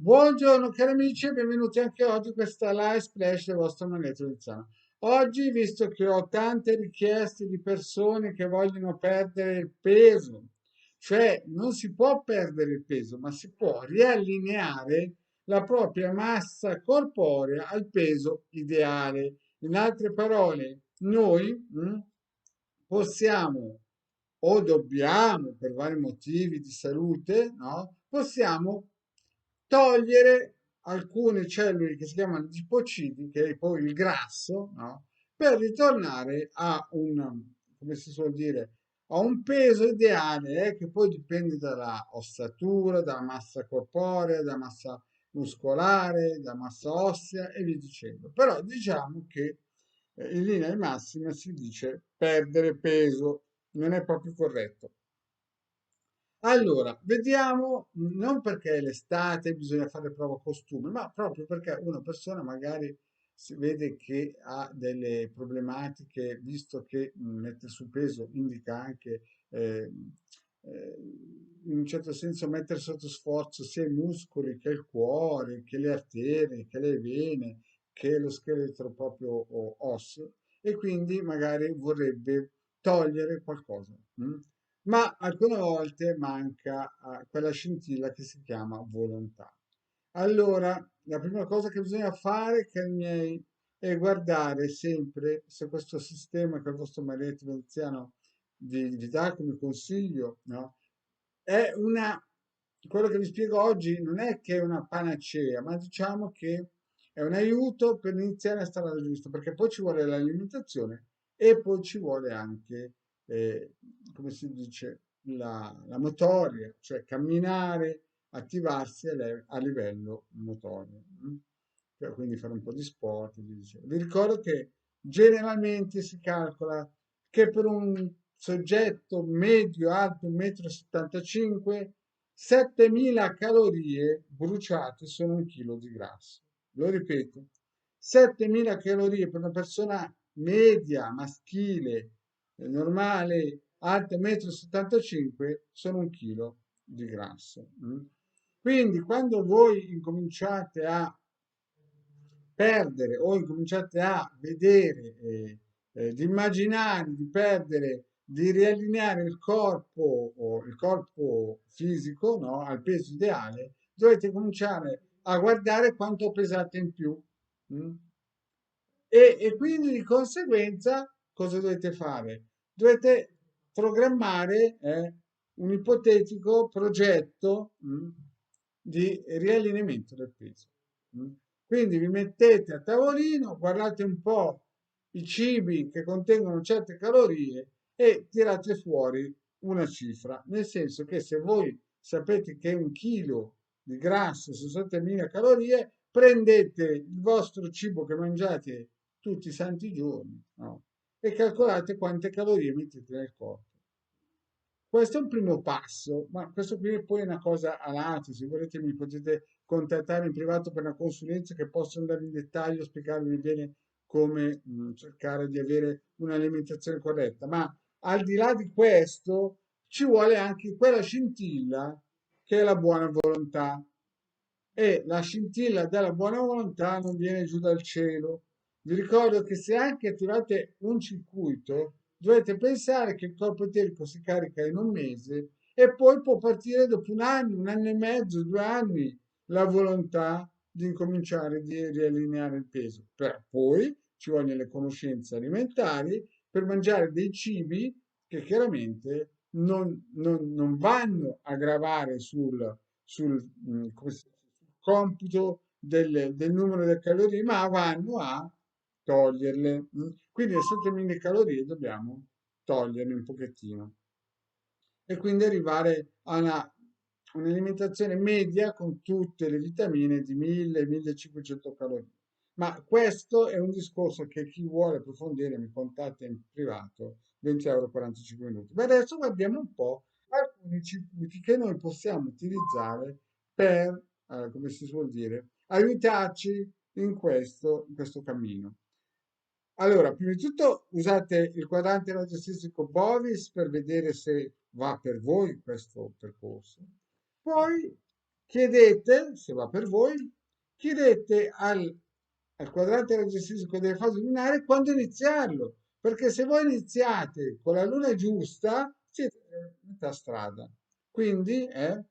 Buongiorno cari amici e benvenuti anche oggi a questa live splash del vostro Manetto Iniziano. Oggi, visto che ho tante richieste di persone che vogliono perdere il peso, cioè non si può perdere il peso, ma si può riallineare la propria massa corporea al peso ideale. In altre parole, noi possiamo o dobbiamo, per vari motivi di salute, no? Possiamo togliere alcune cellule che si chiamano adipociti, che è poi il grasso, no? Per ritornare a come si suol dire, a un peso ideale, che poi dipende dalla ossatura, dalla massa corporea, dalla massa muscolare, dalla massa ossea e via dicendo. Però diciamo che in linea di massima si dice perdere peso, non è proprio corretto. Allora, vediamo, non perché è l'estate bisogna fare prova costume, ma proprio perché una persona magari si vede che ha delle problematiche, visto che mettere su peso indica anche eh, eh, in un certo senso mettere sotto sforzo sia i muscoli che il cuore, che le arterie, che le vene, che lo scheletro proprio osseo e quindi magari vorrebbe togliere qualcosa. Ma alcune volte manca quella scintilla che si chiama volontà. Allora, la prima cosa che bisogna fare, cari miei, è guardare sempre se questo sistema che il vostro marito veneziano vi dà come consiglio, no? È una, quello che vi spiego oggi non è che è una panacea, ma diciamo che è un aiuto per iniziare a stare alla giusta, perché poi ci vuole l'alimentazione e poi ci vuole anche, come si dice, la motoria, cioè camminare, attivarsi a livello motorio. Cioè, quindi fare un po' di sport. E via dicendo. Vi ricordo che generalmente si calcola che per un soggetto medio alto 1,75 m, 7.000 calorie bruciate sono un chilo di grasso. Lo ripeto, 7.000 calorie per una persona media, maschile, normale, alta 1,75 m sono un chilo di grasso. Quindi quando voi incominciate a perdere o incominciate a vedere, di immaginare di perdere, di riallineare il corpo, o il corpo fisico, no, al peso ideale, dovete cominciare a guardare quanto pesate in più. mm? E quindi di conseguenza cosa dovete fare? Dovete programmare un ipotetico progetto di riallineamento del peso. mm. Quindi vi mettete a tavolino, guardate un po' i cibi che contengono certe calorie e tirate fuori una cifra, nel senso che se voi sapete che un chilo di grasso sono 7.000 calorie, prendete il vostro cibo che mangiate tutti i santi giorni, no? E calcolate quante calorie mettete nel corpo. Questo è un primo passo, ma questo qui poi è una cosa a lato. Se volete mi potete contattare in privato per una consulenza che posso andare in dettaglio, spiegarvi bene come cercare di avere un'alimentazione corretta. Ma al di là di questo ci vuole anche quella scintilla che è la buona volontà. E la scintilla della buona volontà non viene giù dal cielo. Vi ricordo che se anche attivate un circuito, dovete pensare che il corpo eterico si carica in un mese e poi può partire dopo un anno e mezzo, 2 anni, la volontà di incominciare di riallineare il peso. Per poi ci vogliono le conoscenze alimentari per mangiare dei cibi che chiaramente non vanno a gravare come si dice, sul computo del numero delle calorie, ma vanno a toglierle. Quindi le 7.000 calorie dobbiamo toglierne un pochettino e quindi arrivare a un'alimentazione media con tutte le vitamine di 1.000-1.500 calorie. Ma questo è un discorso che chi vuole approfondire mi contatta in privato, 20 € 45 minuti. Ma adesso guardiamo un po' alcuni circuiti che noi possiamo utilizzare per, come si suol dire, aiutarci in questo cammino. Allora, prima di tutto usate il quadrante radiostatistico Bovis per vedere se va per voi questo percorso. Poi chiedete, se va per voi, chiedete al quadrante reggestitusico delle fasi lunari quando iniziarlo, perché se voi iniziate con la luna giusta, siete a metà strada. Quindi è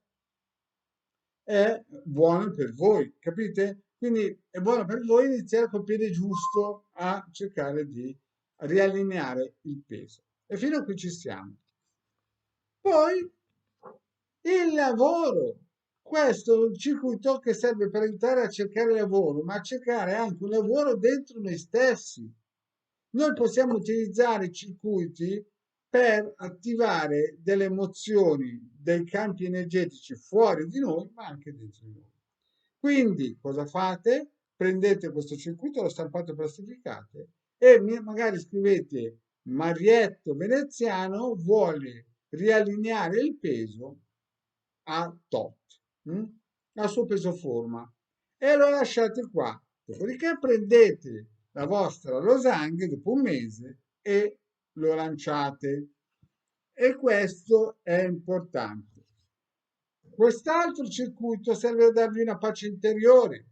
buono per voi, capite? Quindi è buono per voi iniziare col piede giusto a cercare di riallineare il peso. E fino a qui ci siamo. Poi il lavoro. Questo è un circuito che serve per aiutare a cercare lavoro, ma a cercare anche un lavoro dentro noi stessi. Noi possiamo utilizzare i circuiti per attivare delle emozioni, dei campi energetici fuori di noi, ma anche dentro di noi. Quindi cosa fate? Prendete questo circuito, lo stampate plastificate e magari scrivete Marietto Veneziano vuole riallineare il peso a tot, mm? Al suo peso forma, e lo lasciate qua. Dopodiché prendete la vostra losanghe dopo un mese e lo lanciate. E questo è importante. Quest'altro circuito serve a darvi una pace interiore.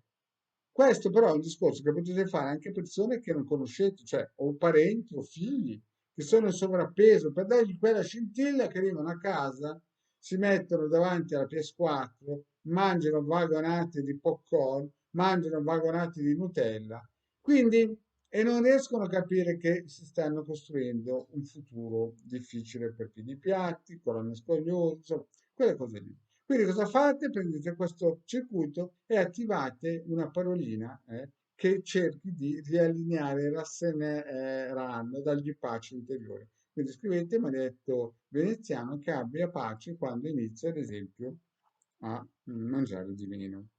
Questo però è un discorso che potete fare anche a persone che non conoscete, cioè o parenti o figli che sono in sovrappeso, per dargli quella scintilla che arrivano a casa, si mettono davanti alla PS4, mangiano vagonate di popcorn, mangiano vagonate di Nutella, quindi e non riescono a capire che si stanno costruendo un futuro difficile per piedi piatti, colonne scogliose, insomma, quelle cose lì. Quindi cosa fate? Prendete questo circuito e attivate una parolina che cerchi di riallineare, rasseneranno, dargli pace interiore. Quindi scrivete maledetto veneziano che abbia pace quando inizia, ad esempio, a mangiare di meno.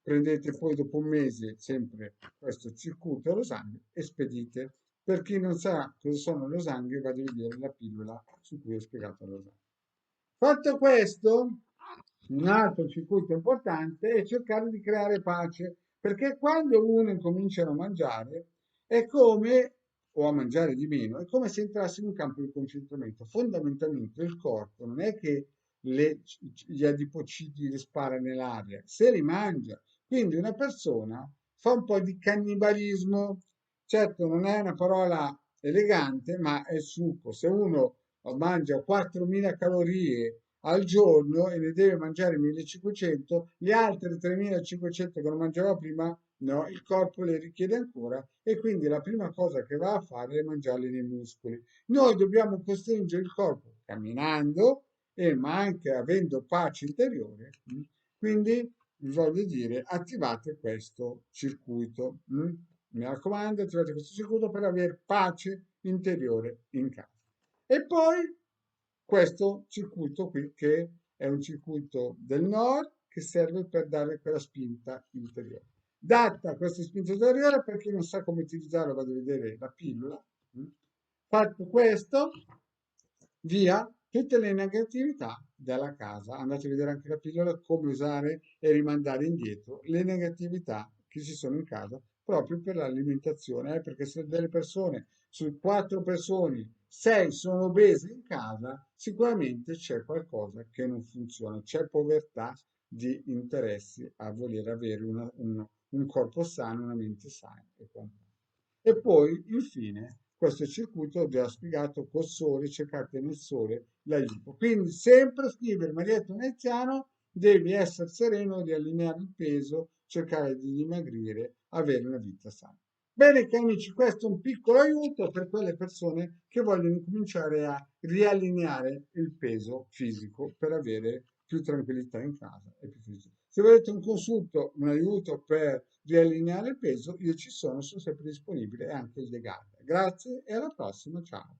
Prendete poi dopo un mese sempre questo circuito a losanghe e spedite. Per chi non sa cosa sono le losanghe, vado a vedere la pillola su cui ho spiegato le losanghe. Fatto questo, un altro circuito importante è cercare di creare pace, perché quando uno incomincia a mangiare è come, o a mangiare di meno, è come se entrasse in un campo di concentramento. Fondamentalmente il corpo non è che gli adipociti li spara nell'aria, se li mangia. Quindi una persona fa un po' di cannibalismo. Certo, non è una parola elegante, ma è il succo. Se uno mangia 4.000 calorie al giorno e ne deve mangiare 1.500, gli altri 3.500 che non mangiava prima, no, il corpo le richiede ancora e quindi la prima cosa che va a fare è mangiarli nei muscoli. Noi dobbiamo costringere il corpo camminando ma anche avendo pace interiore. Quindi vi voglio dire, attivate questo circuito. Mi raccomando, attivate questo circuito per avere pace interiore in casa. E poi questo circuito qui che è un circuito del nord che serve per dare quella spinta interiore. Data questa spinta interiore, per chi non sa come utilizzarlo, vado a vedere la pillola. Fatto questo, via tutte le negatività dalla casa. Andate a vedere anche la pillola come usare e rimandare indietro le negatività che ci sono in casa proprio per l'alimentazione, perché se delle persone su 4 persone 6 sono obese in casa, sicuramente c'è qualcosa che non funziona, c'è povertà di interessi a voler avere un corpo sano, una mente sana e quant'altro. E poi, infine, questo circuito ho già spiegato col sole, cercate nel sole l'aiuto. Quindi sempre scrivere Marietto Veneziano, devi essere sereno, riallineare il peso, cercare di dimagrire, avere una vita sana. Bene, cari amici, questo è un piccolo aiuto per quelle persone che vogliono cominciare a riallineare il peso fisico per avere più tranquillità in casa e più fisico. Se volete un consulto, un aiuto per riallineare il peso, io ci sono sempre disponibile e anche il legale. Grazie e alla prossima, ciao.